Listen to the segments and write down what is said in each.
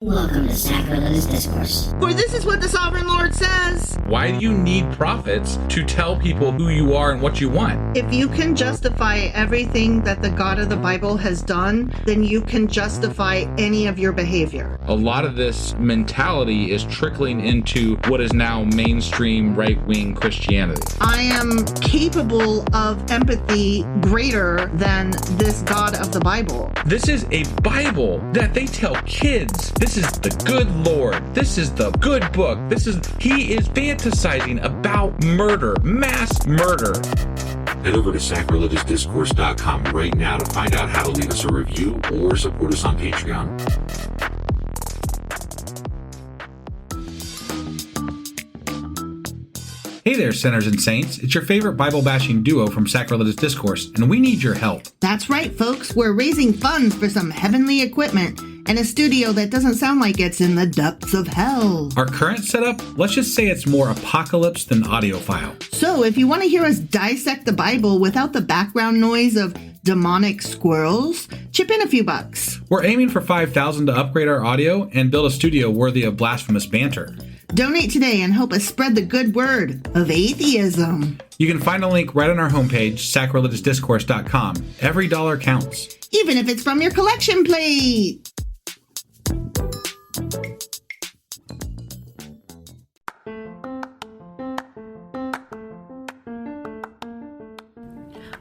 Welcome to Sacrilegious Discourse. For this is what the Sovereign Lord says. Why do you need prophets to tell people who you are and what you want? If you can justify everything that the God of the Bible has done, then you can justify any of your behavior. A lot of this mentality is trickling into what is now mainstream right-wing Christianity. I am capable of empathy greater than this God of the Bible. This is a Bible that they tell kids. This is the good Lord. This is the good book. He is fantasizing about murder, mass murder. Head over to sacrilegiousdiscourse.com right now to find out how to leave us a review or support us on Patreon. Hey there, sinners and saints. It's your favorite Bible-bashing duo from Sacrilegious Discourse, and we need your help. That's right, folks. We're raising funds for some heavenly equipment and a studio that doesn't sound like it's in the depths of hell. Our current setup, let's just say it's more apocalypse than audiophile. So if you want to hear us dissect the Bible without the background noise of demonic squirrels, chip in a few bucks. We're aiming for $5,000 to upgrade our audio and build a studio worthy of blasphemous banter. Donate today and help us spread the good word of atheism. You can find a link right on our homepage, sacrilegiousdiscourse.com. Every dollar counts. Even if it's from your collection plate.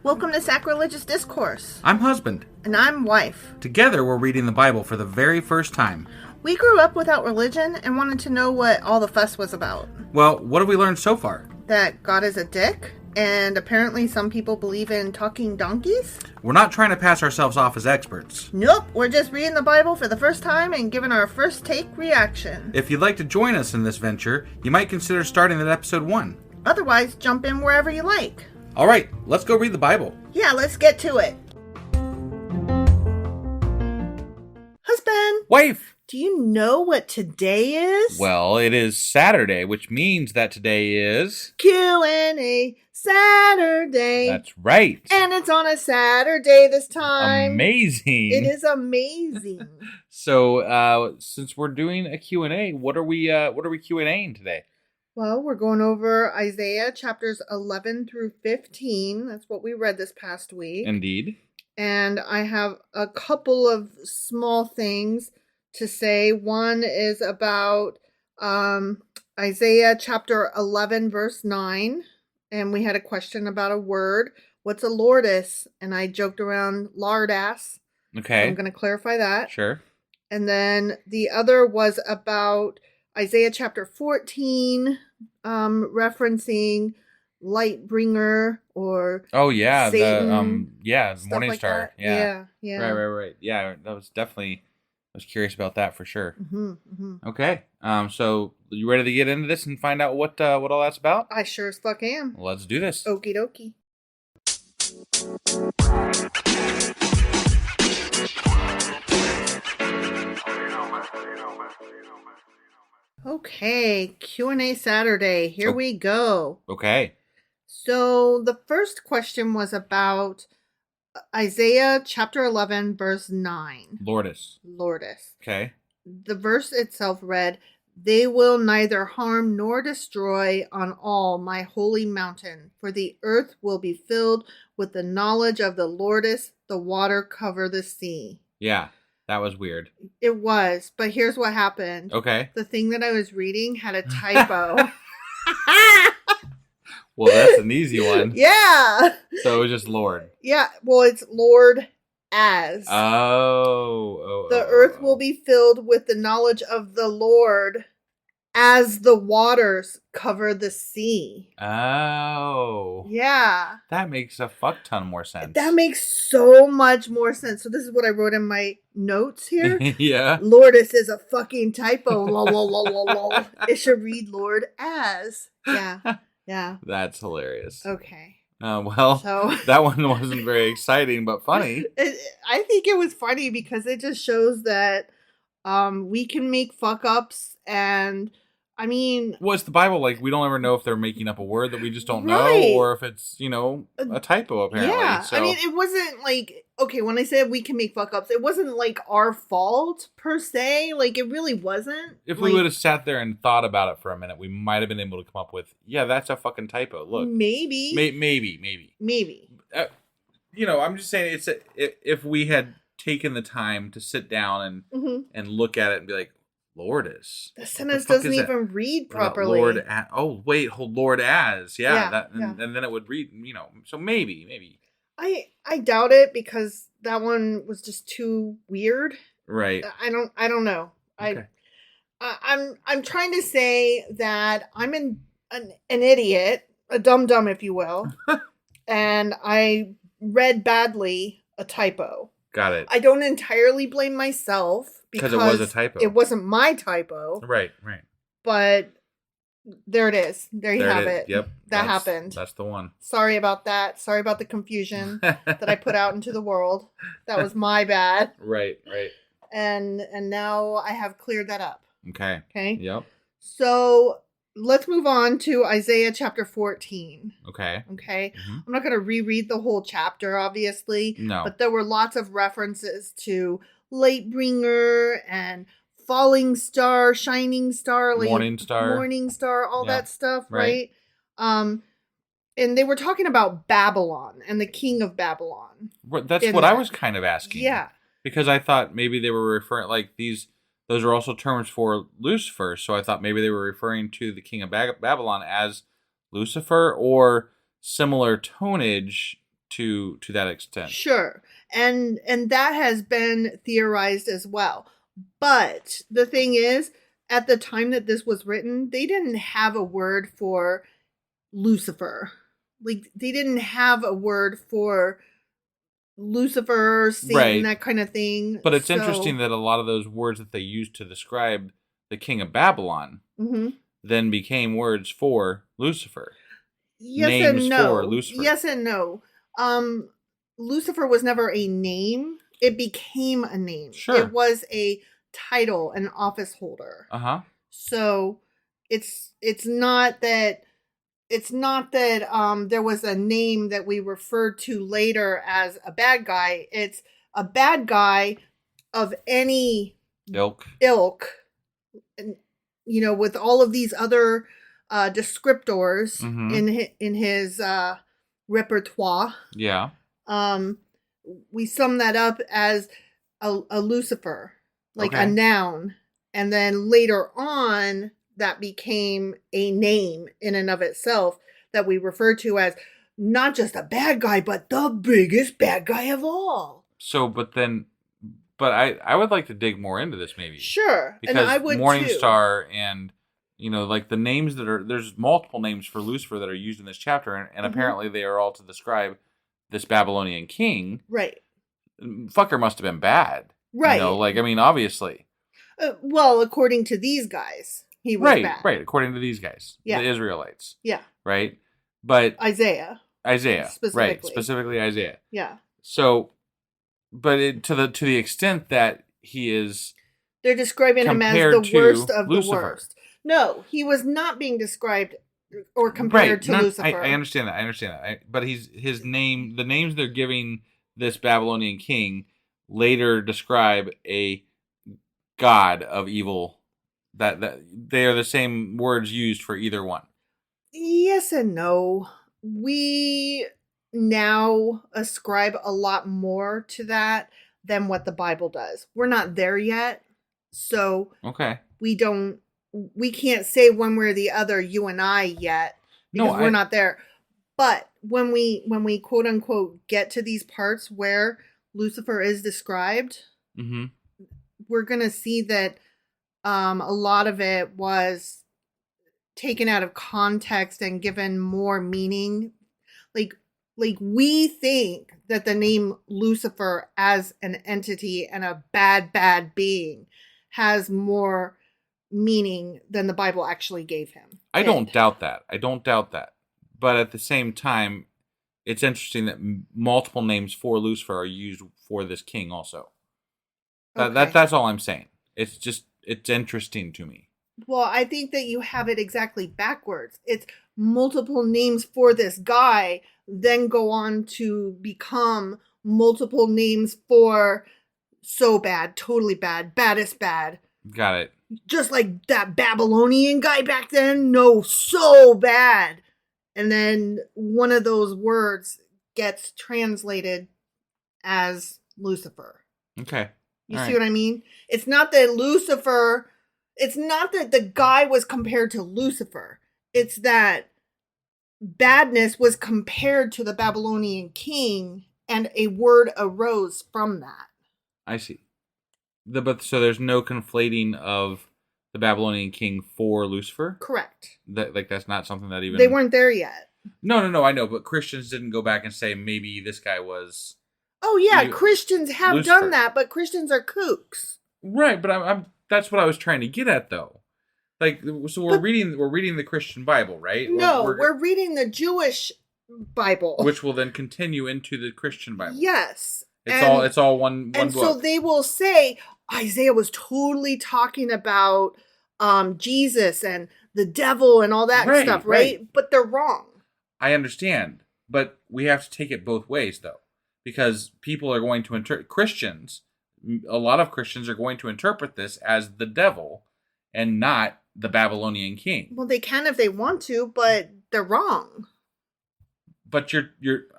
Welcome to Sacrilegious Discourse. I'm husband. And I'm wife. Together, we're reading the Bible for the very first time. We grew up without religion and wanted to know what all the fuss was about. Well, what have we learned so far? That God is a dick, and apparently some people believe in talking donkeys. We're not trying to pass ourselves off as experts. Nope, we're just reading the Bible for the first time and giving our first take reaction. If you'd like to join us in this venture, you might consider starting at episode 1. Otherwise, jump in wherever you like. All right, let's go read the Bible. Yeah, let's get to it. Husband! Wife! Do you know what today is? Well, it is Saturday, which means that today is... Q&A Saturday. That's right. And it's on a Saturday this time. Amazing. It is amazing. So, since we're doing a Q&A, what are we Q&Aing today? Well, we're going over Isaiah chapters 11 through 15. That's what we read this past week. Indeed. And I have a couple of small things to say. One is about Isaiah chapter 11, verse 9. And we had a question about a word. What's a Lordas? And I joked around Lordas. Okay. So I'm going to clarify that. Sure. And then the other was about Isaiah chapter 14, referencing Lightbringer or Satan, Morningstar. Like yeah. Right. Yeah, that was definitely. I was curious about that for sure. Mm-hmm. Okay. So you ready to get into this and find out what all that's about? I sure as fuck am. Let's do this. Okie dokie. Okay, Q&A Saturday. Here we go. Okay. So the first question was about Isaiah chapter 11, verse 9. Lordas. Okay. The verse itself read, "They will neither harm nor destroy on all my holy mountain, for the earth will be filled with the knowledge of the Lordas, the water cover the sea." Yeah, that was weird. It was, but here's what happened. Okay. The thing that I was reading had a typo. Well, that's an easy one. Yeah. So it was just Lord. Yeah, well, it's Lord as. The earth will be filled with the knowledge of the Lord as the waters cover the sea. Oh. Yeah. That makes a fuck ton more sense. That makes so much more sense. So this is what I wrote in my notes here. Yeah. Lordis is a fucking typo. Lol, lol, lol, lol, lol. It should read Lord as. Yeah. Yeah. That's hilarious. Okay. So that one wasn't very exciting, but funny. I think it was funny because it just shows that we can make fuck ups, and I mean, well, it's the Bible. Like, we don't ever know if they're making up a word that we just don't right. know, or if it's, a typo apparently. Yeah, So. I mean, it wasn't like okay, when I said we can make fuck ups, it wasn't like our fault per se. Like it really wasn't. If we would have sat there and thought about it for a minute, we might have been able to come up with, yeah, that's a fucking typo. Look, maybe. I'm just saying, if we had taken the time to sit down and look at it and be like, Lordas. The sentence doesn't even read properly. Lord as. Yeah. And then it would read, so maybe. I doubt it because that one was just too weird. Right. I don't know. Okay. I'm trying to say that I'm an idiot, a dum-dum, if you will, and I read badly a typo. Got it. I don't entirely blame myself because it was a typo. It wasn't my typo. Right. But there it is. There you have it. Yep. That happened. That's the one. Sorry about that. Sorry about the confusion that I put out into the world. That was my bad. Right. And now I have cleared that up. Okay. Yep. So let's move on to Isaiah chapter 14. Okay. Mm-hmm. I'm not going to reread the whole chapter, obviously. No. But there were lots of references to Lightbringer and falling star, shining star, Morningstar, all that stuff, right? And they were talking about Babylon and the king of Babylon. That's what I was kind of asking. Yeah. Because I thought maybe they were referring, like, those are also terms for Lucifer, so I thought maybe they were referring to the king of Babylon as Lucifer or similar tonnage to that extent. Sure. And that has been theorized as well. But the thing is, at the time that this was written, they didn't have a word for Lucifer. Like, they didn't have a word for Lucifer, Satan, that kind of thing. But it's interesting that a lot of those words that they used to describe the king of Babylon then became words for Lucifer. Yes and no. For Lucifer. Yes and no. Lucifer was never a name. It became a name. Sure. It was a title, an office holder. Uh-huh. So it's not that there was a name that we referred to later as a bad guy. It's a bad guy of any ilk. And, with all of these other descriptors in his repertoire. Yeah. We sum that up as a Lucifer, like a noun. And then later on, that became a name in and of itself that we refer to as not just a bad guy, but the biggest bad guy of all. So, but I would like to dig more into this maybe. Sure. Because and I would Morningstar and, like the names there's multiple names for Lucifer that are used in this chapter. And apparently they are all to describe this Babylonian king. Right. Fucker must have been bad. Right. Obviously. Well, according to these guys, he was bad. Right. According to these guys. Yeah. The Israelites. Yeah. Right. But Isaiah. Specifically. Right. Specifically Isaiah. Yeah. So, but to the extent that he is, they're describing him as the worst of Lucifer. The worst. No, he was not being described or compared to Lucifer. I understand that. But his name, the names they're giving this Babylonian king later describe a god of evil. That they are the same words used for either one. Yes and no. We now ascribe a lot more to that than what the Bible does. We're not there yet. So we can't say one way or the other, you and I, yet, because we're not there. But when we quote unquote get to these parts where Lucifer is described, we're gonna see that a lot of it was taken out of context and given more meaning. Like we think that the name Lucifer as an entity and a bad being has more meaning than the Bible actually gave him. I don't doubt that. But at the same time, it's interesting that multiple names for Lucifer are used for this king also. That's all I'm saying. It's interesting to me. Well, I think that you have it exactly backwards. It's multiple names for this guy, then go on to become multiple names for so bad, totally bad, baddest bad. Got it. Just like that Babylonian guy back then. No, so bad. And then one of those words gets translated as Lucifer. Okay. You All see right. what I mean? It's not that Lucifer, it's not that the guy was compared to Lucifer. It's that badness was compared to the Babylonian king, and a word arose from that. I see. So there's no conflating of the Babylonian king for Lucifer? Correct. That's not something that even... They weren't there yet. No, I know, but Christians didn't go back and say maybe this guy was... Oh yeah, Christians have Lucifer. done that, but Christians are kooks. Right, but I'm that's what I was trying to get at, though. Like, so we're reading the Christian Bible, right? No, we're reading the Jewish Bible, which will then continue into the Christian Bible. Yes, it's all one and book. so they will say Isaiah was totally talking about Jesus and the devil and all that stuff, right? But they're wrong. I understand, but we have to take it both ways, though, because people are going to interpret Christians. A lot of Christians are going to interpret this as the devil and not the Babylonian king. Well, they can if they want to, but they're wrong. But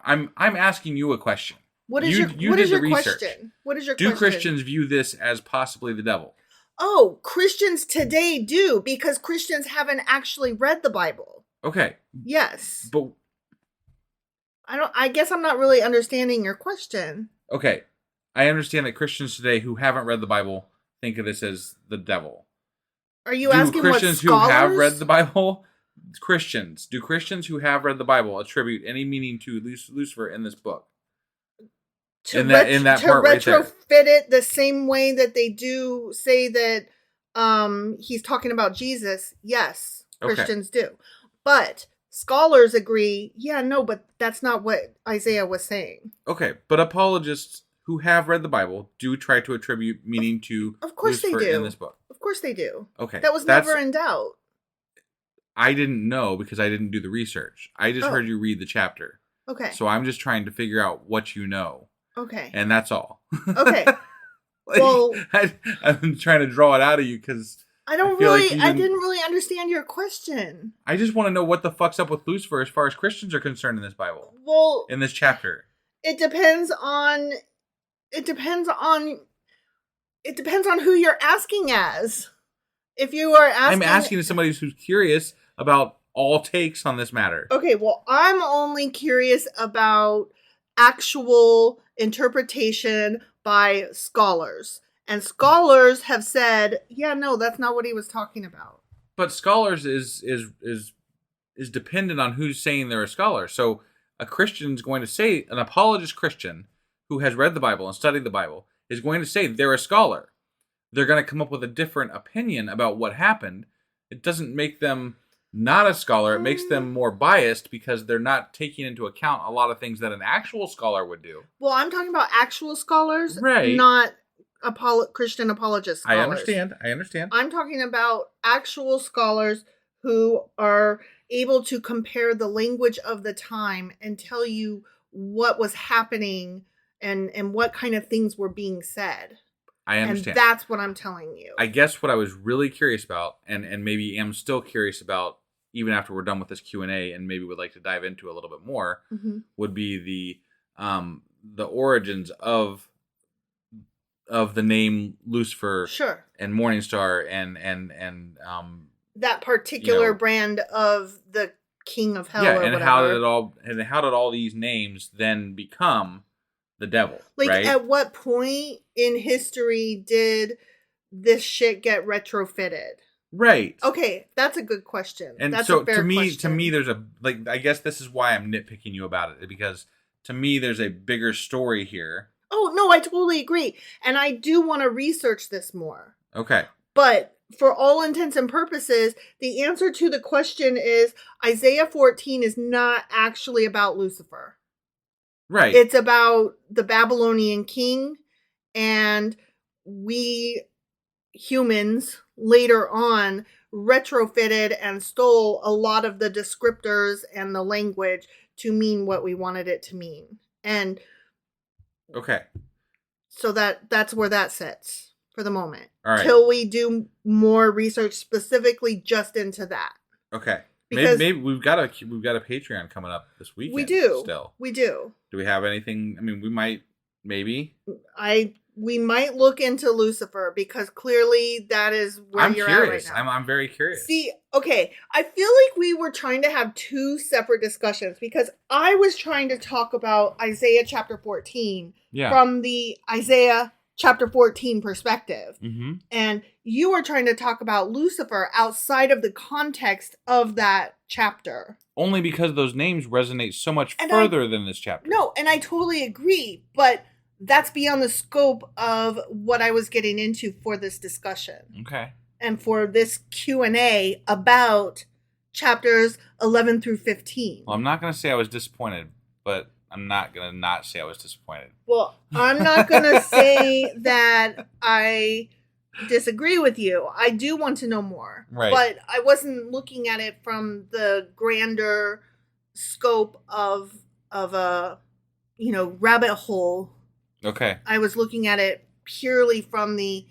I'm asking you a question. What is your question? What is your question? Do Christians view this as possibly the devil? Oh, Christians today do, because Christians haven't actually read the Bible. Okay. Yes. But I guess I'm not really understanding your question. Okay. I understand that Christians today who haven't read the Bible think of this as the devil. Are you asking Christians what scholars? who have read the Bible? Do Christians who have read the Bible attribute any meaning to Lucifer in this book? To retrofit it the same way that they do say that he's talking about Jesus. Yes, Christians do. But scholars agree, but that's not what Isaiah was saying. Okay, but apologists who have read the Bible do try to attribute meaning to Lucifer in this book. Of course they do. Okay. That was never in doubt. I didn't know because I didn't do the research. I just heard you read the chapter. Okay. So I'm just trying to figure out what you know. Okay. And that's all. Okay. Well, I'm trying to draw it out of you because I didn't really understand your question. I just want to know what the fuck's up with Lucifer as far as Christians are concerned in this Bible. Well, in this chapter. It depends on who you're asking as. If you are asking... I'm asking somebody who's curious about all takes on this matter. Okay, well, I'm only curious about actual interpretation by scholars. And scholars have said, that's not what he was talking about. But scholars is dependent on who's saying they're a scholar. So a Christian's going to say, an apologist Christian who has read the Bible and studied the Bible is going to say they're a scholar. They're going to come up with a different opinion about what happened. It doesn't make them not a scholar. It makes them more biased because they're not taking into account a lot of things that an actual scholar would do. Well, I'm talking about actual scholars, right? Not Christian apologist scholars. I understand. I'm talking about actual scholars who are able to compare the language of the time and tell you what was happening and what kind of things were being said. I understand. And that's what I'm telling you. I guess what I was really curious about, and maybe am still curious about, even after we're done with this Q&A, and maybe would like to dive into a little bit more, would be the origins of the name Lucifer, and Morningstar, and that particular brand of the King of Hell. Yeah, and how did all these names then become the devil? Like, right? At what point in history did this shit get retrofitted? Right. Okay, that's a good question. And that's so a fair question. to me, there's I guess this is why I'm nitpicking you about it, because to me, there's a bigger story here. Oh, no, I totally agree. And I do want to research this more. Okay. But for all intents and purposes, the answer to the question is Isaiah 14 is not actually about Lucifer. Right. It's about the Babylonian king, and we humans later on retrofitted and stole a lot of the descriptors and the language to mean what we wanted it to mean. And Okay. So that's where that sits for the moment. All right. Till we do more research specifically just into that. Okay. Because maybe we've got a Patreon coming up this weekend. We do. Still. We do. Do we have anything? I mean, we might, maybe. We might look into Lucifer because clearly that is where you're curious. at right now. I'm very curious. See, okay, I feel like we were trying to have two separate discussions because I was trying to talk about Isaiah chapter 14 from the Isaiah chapter 14 perspective. Mm-hmm. And you were trying to talk about Lucifer outside of the context of that chapter. Only because those names resonate so much further than this chapter. No, and I totally agree, but that's beyond the scope of what I was getting into for this discussion. Okay. And for this Q&A about chapters 11 through 15. Well, I'm not going to say I was disappointed, but I'm not going to not say I was disappointed. Well, I'm not going to say that I disagree with you. I do want to know more. Right. But I wasn't looking at it from the grander scope of a, rabbit hole. Okay. I was looking at it purely from the,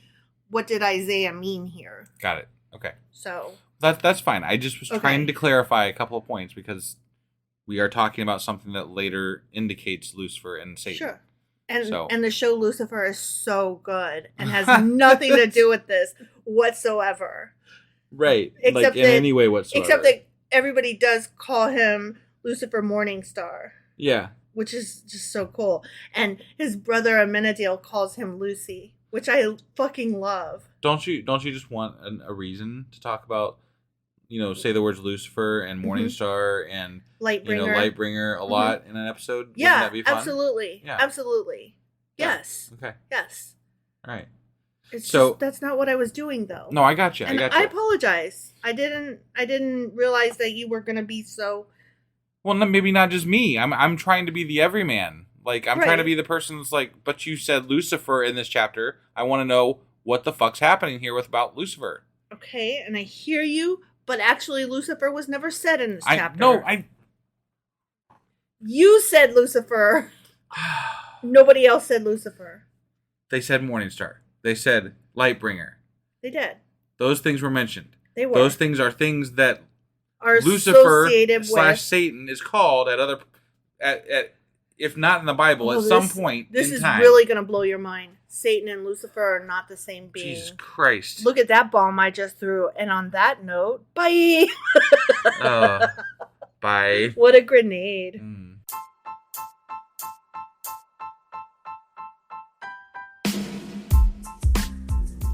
what did Isaiah mean here? Got it. Okay. So. That's fine. I just was trying to clarify a couple of points because we are talking about something that later indicates Lucifer and Satan. Sure. And the show Lucifer is so good and has nothing to do with this whatsoever. Right. Except in any way whatsoever. Except that everybody does call him Lucifer Morningstar. Yeah. Which is just so cool. And his brother Amenadiel calls him Lucy, which I fucking love. Don't you just want a reason to talk about, say the words Lucifer and Morningstar and Lightbringer a lot in an episode? Yeah, Wouldn't that be fun? absolutely. Yeah. Absolutely. Yes. Okay. Yes. All right. It's just, that's not what I was doing though. No, I got you. I apologize. I didn't realize that you were going to be so. Well, maybe not just me. I'm trying to be the everyman. Like, I'm trying to be the person that's like, but you said Lucifer in this chapter. I want to know what the fuck's happening here about Lucifer. Okay, and I hear you, but actually Lucifer was never said in this chapter. No. You said Lucifer. Nobody else said Lucifer. They said Morningstar. They said Lightbringer. They did. Those things were mentioned. They were. Those things are things that are Lucifer associated with Satan is called at if not in the Bible, at some point in time. This is really going to blow your mind. Satan and Lucifer are not the same being. Jesus Christ. Look at that bomb I just threw. And on that note, bye. Bye. What a grenade.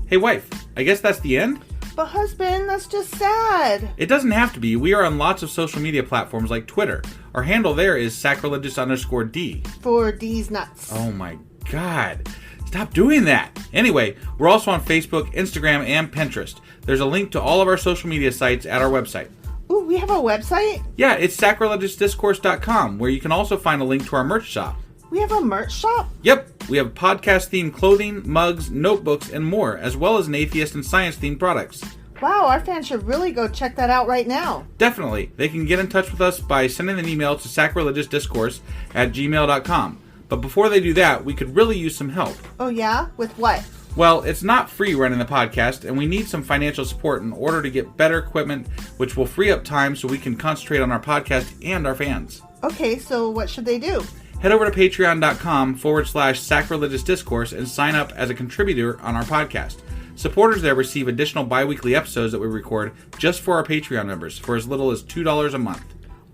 Hey, wife, I guess that's the end? But husband, that's just sad. It doesn't have to be. We are on lots of social media platforms like Twitter. Our handle there is sacrilegious_D. For D's nuts. Oh my God. Stop doing that. Anyway, we're also on Facebook, Instagram, and Pinterest. There's a link to all of our social media sites at our website. Ooh, we have a website? Yeah, it's sacrilegiousdiscourse.com, where you can also find a link to our merch shop. We have a merch shop? Yep, we have podcast-themed clothing, mugs, notebooks, and more, as well as an atheist and science-themed products. Wow, our fans should really go check that out right now. Definitely. They can get in touch with us by sending an email to sacrilegiousdiscourse@gmail.com. But before they do that, we could really use some help. Oh yeah? With what? Well, it's not free running the podcast, and we need some financial support in order to get better equipment, which will free up time so we can concentrate on our podcast and our fans. Okay, so what should they do? Head over to patreon.com/sacrilegiousdiscourse and sign up as a contributor on our podcast. Supporters there receive additional bi-weekly episodes that we record just for our Patreon members for as little as $2 a month.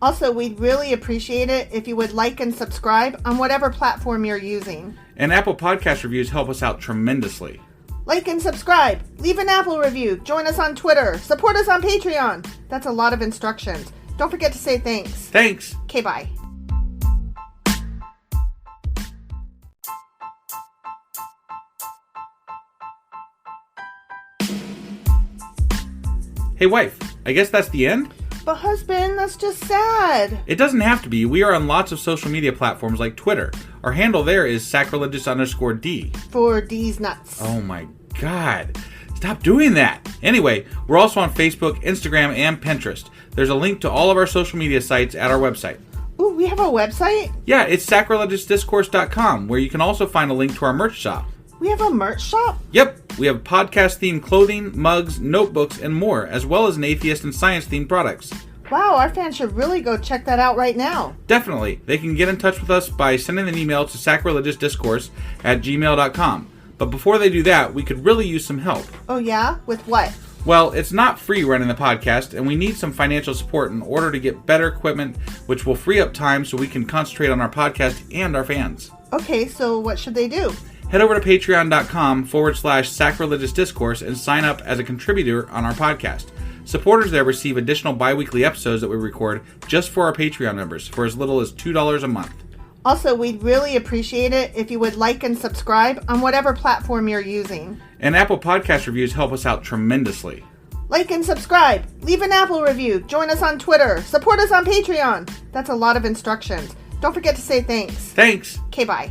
Also, we'd really appreciate it if you would like and subscribe on whatever platform you're using. And Apple Podcast reviews help us out tremendously. Like and subscribe. Leave an Apple review. Join us on Twitter. Support us on Patreon. That's a lot of instructions. Don't forget to say thanks. Thanks. Okay, bye. Hey, wife, I guess that's the end? But husband, that's just sad. It doesn't have to be. We are on lots of social media platforms like Twitter. Our handle there is sacrilegious_D. For D's nuts. Oh my God. Stop doing that. Anyway, we're also on Facebook, Instagram, and Pinterest. There's a link to all of our social media sites at our website. Ooh, we have a website? Yeah, it's sacrilegiousdiscourse.com, where you can also find a link to our merch shop. We have a merch shop? Yep, we have podcast-themed clothing, mugs, notebooks, and more, as well as an atheist and science-themed products. Wow, our fans should really go check that out right now. Definitely. They can get in touch with us by sending an email to sacrilegiousdiscourse@gmail.com. But before they do that, we could really use some help. Oh yeah? With what? Well, it's not free running the podcast, and we need some financial support in order to get better equipment, which will free up time so we can concentrate on our podcast and our fans. Okay, so what should they do? Head over to patreon.com/sacrilegiousdiscourse and sign up as a contributor on our podcast. Supporters there receive additional bi-weekly episodes that we record just for our Patreon members for as little as $2 a month. Also, we'd really appreciate it if you would like and subscribe on whatever platform you're using. And Apple Podcast reviews help us out tremendously. Like and subscribe. Leave an Apple review. Join us on Twitter. Support us on Patreon. That's a lot of instructions. Don't forget to say thanks. Thanks. Okay, bye.